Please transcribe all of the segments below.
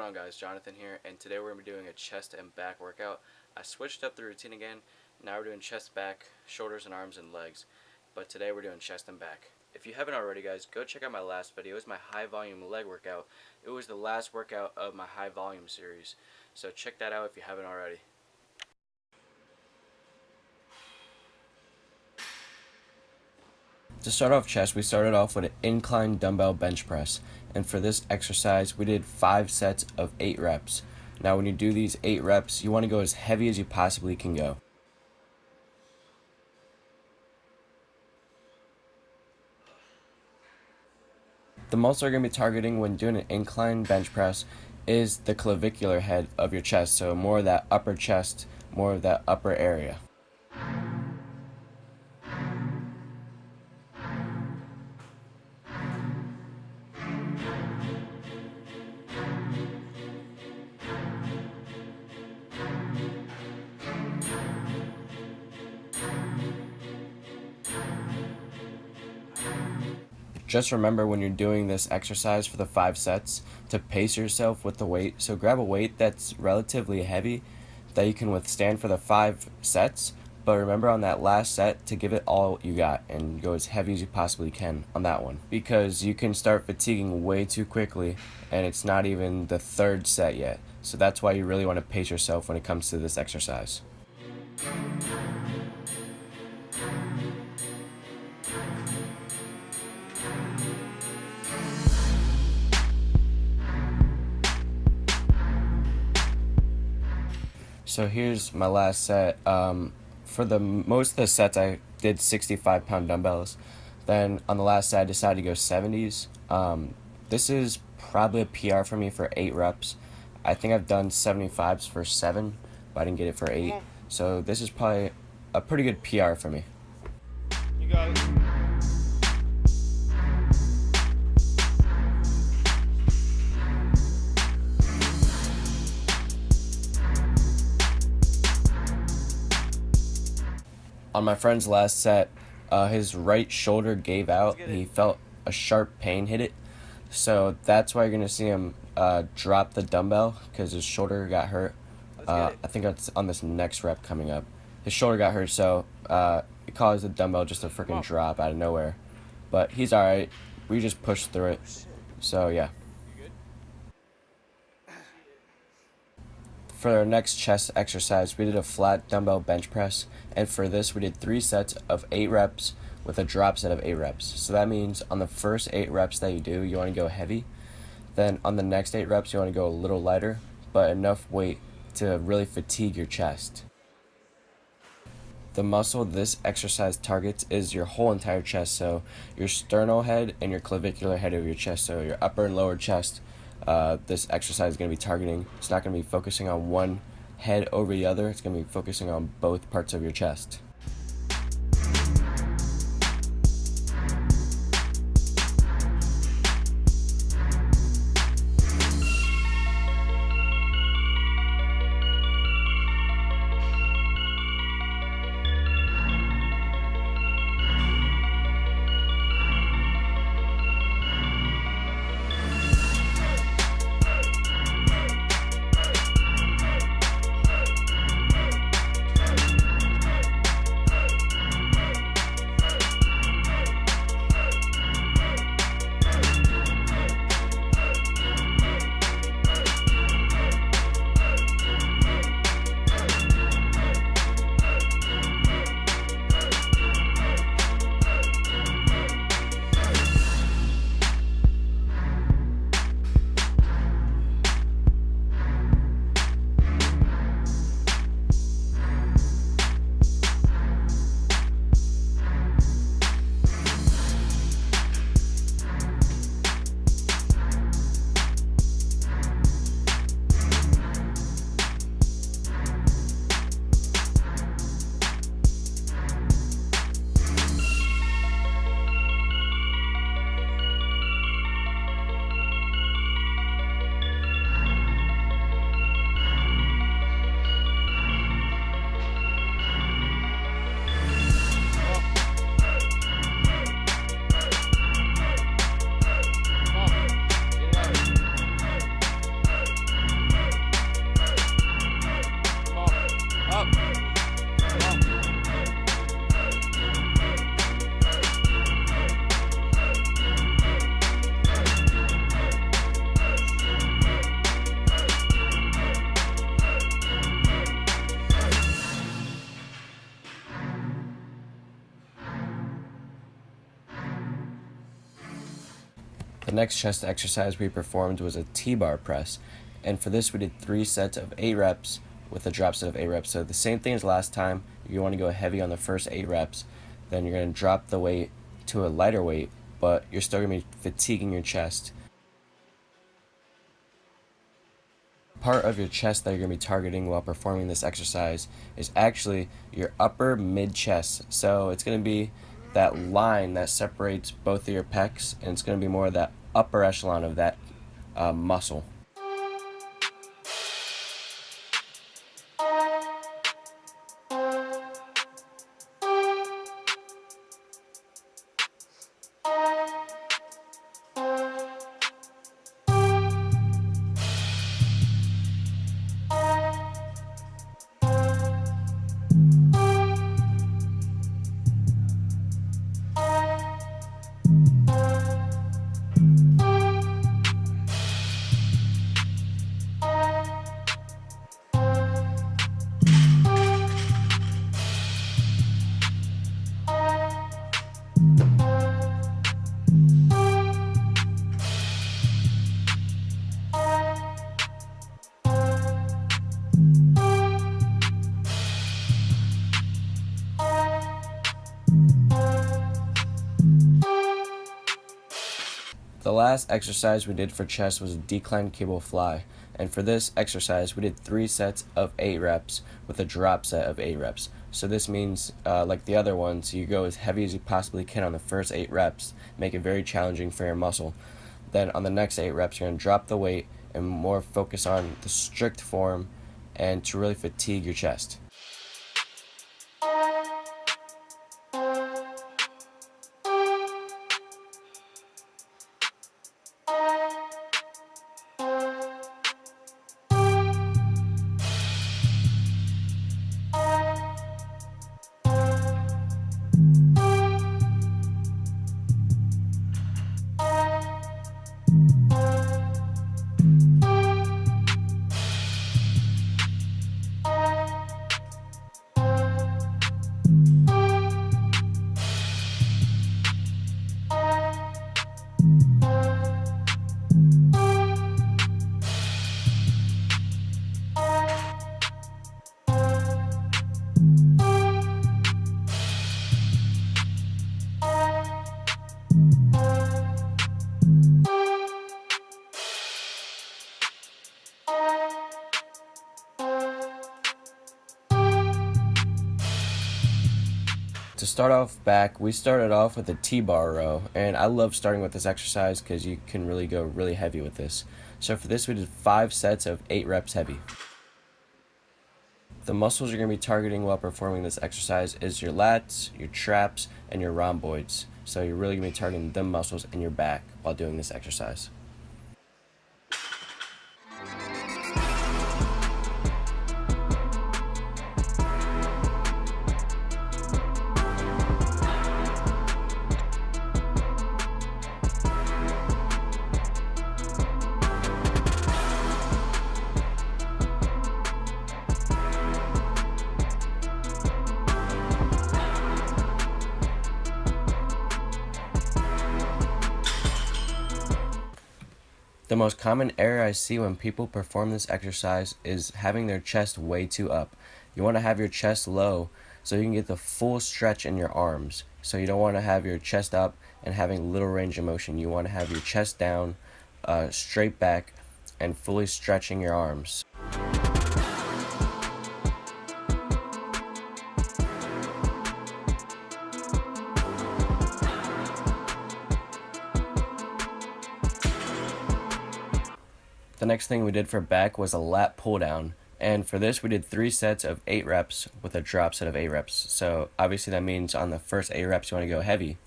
on, guys? Jonathan here, and today we're going to be doing a chest and back workout. I switched up the routine again. Now we're doing chest, back, shoulders and arms and legs, but today we're doing chest and back. If you haven't already, guys, go check out my last video. It was my high volume leg workout. It was the last workout of my high volume series, so check that out if you haven't already. To start off chest, we started off with an incline dumbbell bench press, and for this exercise we did 5 sets of 8 reps. Now when you do these 8 reps, you want to go as heavy as you possibly can go. The muscle you're going to be targeting when doing an incline bench press is the clavicular head of your chest, so more of that upper chest, more of that upper area. Just remember when you're doing this exercise for the 5 sets to pace yourself with the weight. So grab a weight that's relatively heavy that you can withstand for the 5 sets, but remember on that last set to give it all you got and go as heavy as you possibly can on that one, because you can start fatiguing way too quickly and it's not even the 3rd set yet. So that's why you really want to pace yourself when it comes to this exercise. So here's my last set. For the most of the sets I did 65-pound dumbbells. Then on the last set I decided to go 70s. This is probably a PR for me for 8 reps. I think I've done 75s for 7, but I didn't get it for 8. So this is probably a pretty good PR for me. You got it. On my friend's last set, his right shoulder gave out. He felt a sharp pain hit it. So that's why you're going to see him drop the dumbbell, because his shoulder got hurt. I think it's on this next rep coming up. His shoulder got hurt, so it caused the dumbbell just to freaking drop out of nowhere. But he's alright. We just pushed through it. So yeah. For our next chest exercise, we did a flat dumbbell bench press, and for this we did 3 sets of 8 reps with a drop set of 8 reps. So that means on the first 8 reps that you do, you want to go heavy. Then on the next 8 reps, you want to go a little lighter, but enough weight to really fatigue your chest. The muscle this exercise targets is your whole entire chest, so your sternal head and your clavicular head of your chest, so your upper and lower chest. This exercise is going to be targeting. It's not going to be focusing on one head over the other. It's going to be focusing on both parts of your chest. The next chest exercise we performed was a T-bar press, and for this we did 3 sets of 8 reps with a drop set of 8 reps. So the same thing as last time. You want to go heavy on the first 8 reps, then you're going to drop the weight to a lighter weight, but you're still going to be fatiguing your chest. Part of your chest that you're going to be targeting while performing this exercise is actually your upper mid chest. So it's going to be that line that separates both of your pecs, and it's going to be more of that upper echelon of that muscle. The last exercise we did for chest was a decline cable fly, and for this exercise we did 3 sets of 8 reps with a drop set of 8 reps. So this means, like the other ones, you go as heavy as you possibly can on the first 8 reps, make it very challenging for your muscle. Then on the next 8 reps you're going to drop the weight and more focus on the strict form and to really fatigue your chest. To start off back, we started off with a T-bar row, and I love starting with this exercise because you can really go really heavy with this. So for this we did 5 sets of 8 reps heavy. The muscles you're going to be targeting while performing this exercise is your lats, your traps, and your rhomboids. So you're really going to be targeting them muscles in your back while doing this exercise. The most common error I see when people perform this exercise is having their chest way too up. You want to have your chest low so you can get the full stretch in your arms. So you don't want to have your chest up and having little range of motion. You want to have your chest down, straight back, and fully stretching your arms. The next thing we did for back was a lat pull down, and for this we did 3 sets of 8 reps with a drop set of 8 reps. So obviously that means on the first 8 reps you want to go heavy.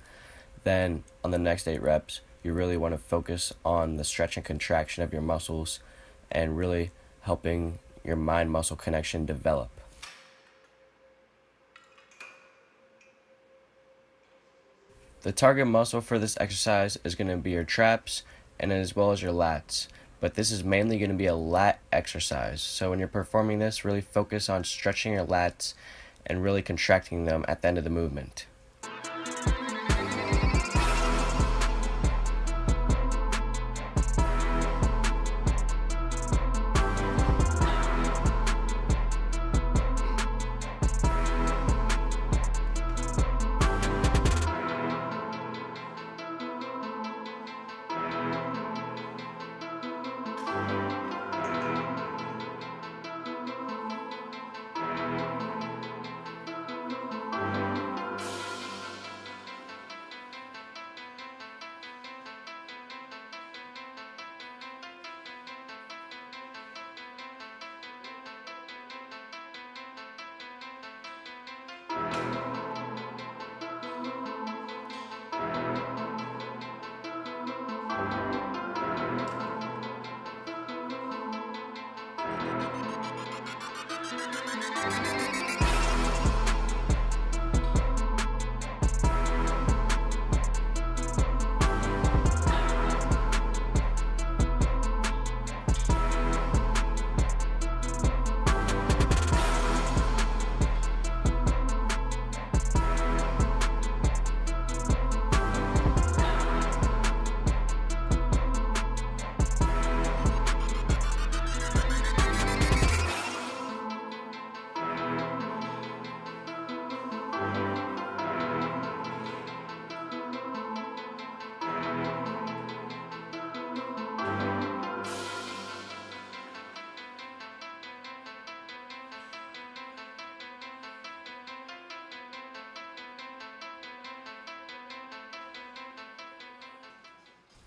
Then on the next 8 reps you really want to focus on the stretch and contraction of your muscles and really helping your mind muscle connection develop. The target muscle for this exercise is going to be your traps and as well as your lats. But this is mainly going to be a lat exercise. So when you're performing this, really focus on stretching your lats and really contracting them at the end of the movement.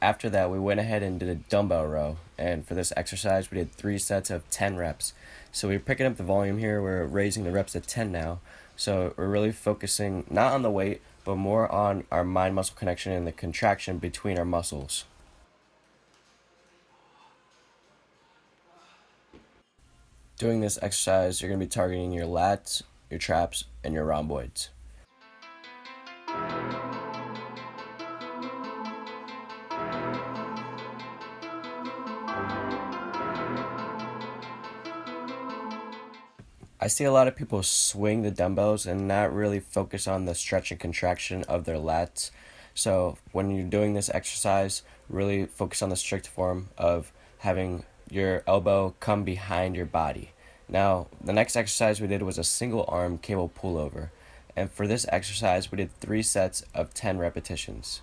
After that, we went ahead and did a dumbbell row, and for this exercise we did 3 sets of 10 reps. So we're picking up the volume here, we're raising the reps to 10 now, so we're really focusing not on the weight but more on our mind muscle connection and the contraction between our muscles. Doing this exercise, you're going to be targeting your lats, your traps, and your rhomboids. I see a lot of people swing the dumbbells and not really focus on the stretch and contraction of their lats. So when you're doing this exercise, really focus on the strict form of having your elbow come behind your body. Now, the next exercise we did was a single arm cable pullover. And for this exercise, we did 3 sets of 10 repetitions.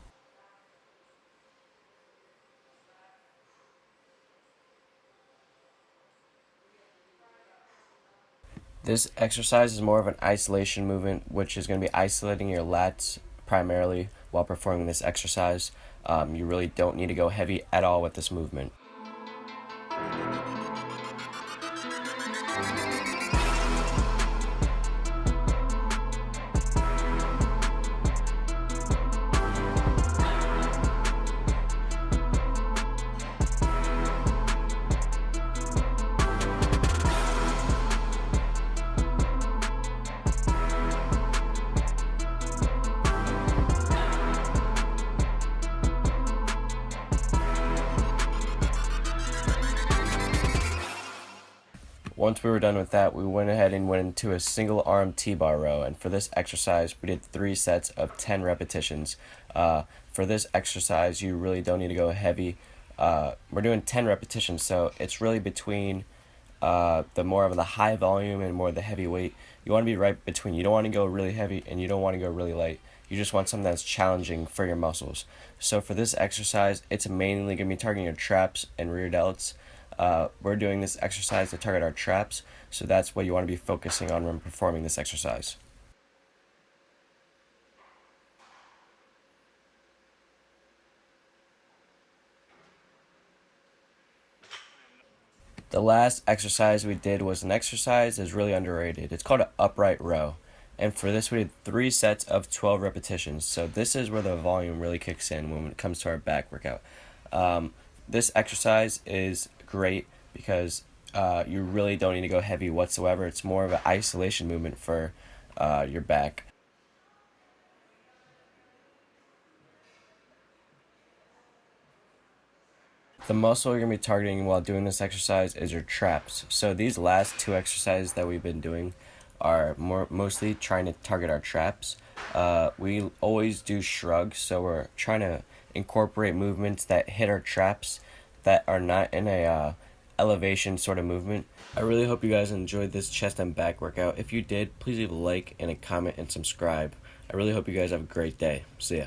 This exercise is more of an isolation movement, which is going to be isolating your lats primarily while performing this exercise. You really don't need to go heavy at all with this movement. Once we were done with that, we went ahead and went into a single arm T-bar row, and for this exercise we did 3 sets of 10 repetitions. For this exercise you really don't need to go heavy. We're doing 10 repetitions, so it's really between the more of the high volume and more of the heavy weight. You want to be right between. You don't want to go really heavy and you don't want to go really light. You just want something that's challenging for your muscles. So for this exercise, it's mainly going to be targeting your traps and rear delts. We're doing this exercise to target our traps, so that's what you want to be focusing on when performing this exercise. The last exercise we did was an exercise that's really underrated. It's called an upright row. And for this we did 3 sets of 12 repetitions. So this is where the volume really kicks in when it comes to our back workout. This exercise is great because you really don't need to go heavy whatsoever. It's more of an isolation movement for your back. The muscle you're going to be targeting while doing this exercise is your traps. So these last 2 exercises that we've been doing are mostly trying to target our traps. We always do shrugs, so we're trying to incorporate movements that hit our traps that are not in a elevation sort of movement. I really hope you guys enjoyed this chest and back workout. If you did, please leave a like and a comment and subscribe. I really hope you guys have a great day. See ya.